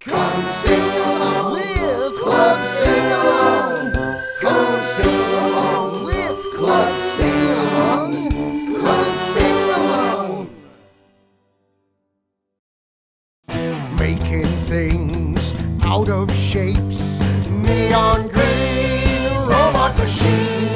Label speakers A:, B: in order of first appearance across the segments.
A: Come sing along with Club Sing-Along. Come sing along with Club Sing-Along. Club Sing-Along.
B: Making things out of shapes. Neon green robot machine.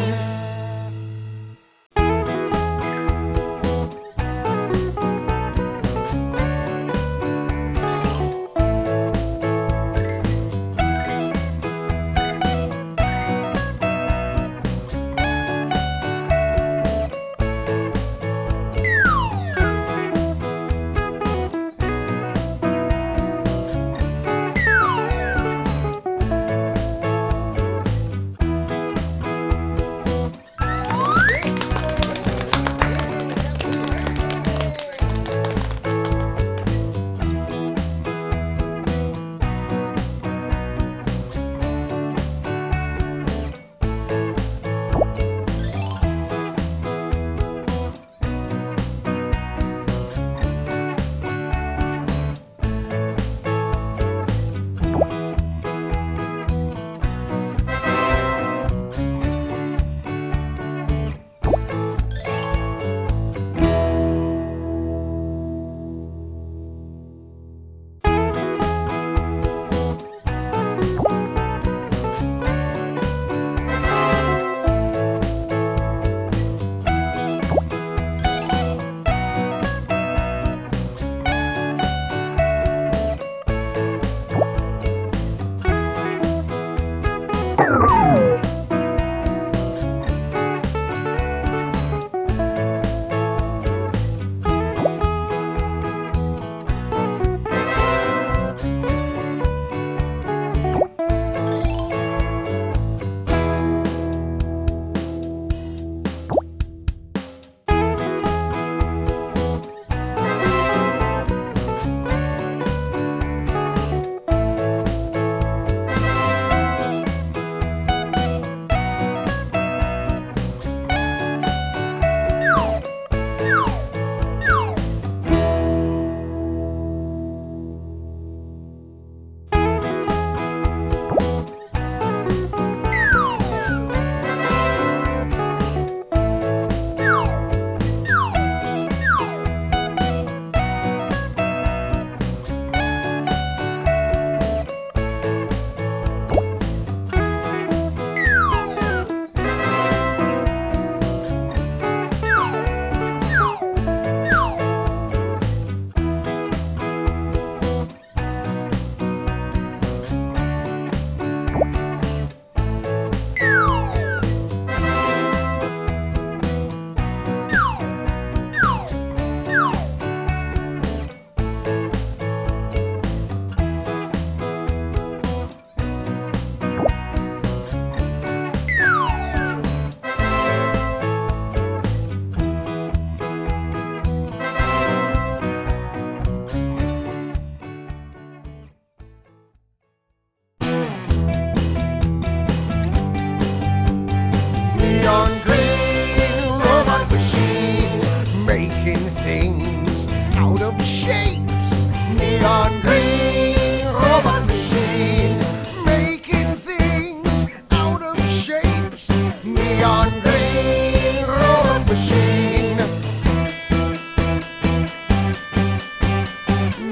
B: Neon green robot machine. Making things out of shapes. Neon green robot machine. Making things out of shapes. Neon green robot machine.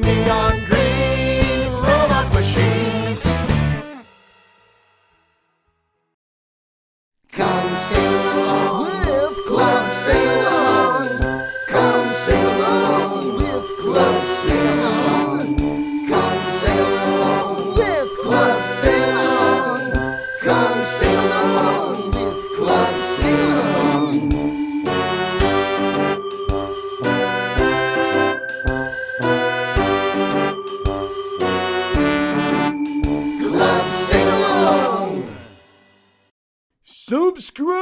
B: Neon green robot machine.
A: Come sing along with Club Sing-Along. Come sing along with Club Sing-Along. Come sing along with Club Sing-Along. Come sing along with Club Sing-Along. Club Sing-Along.
B: Subscribe!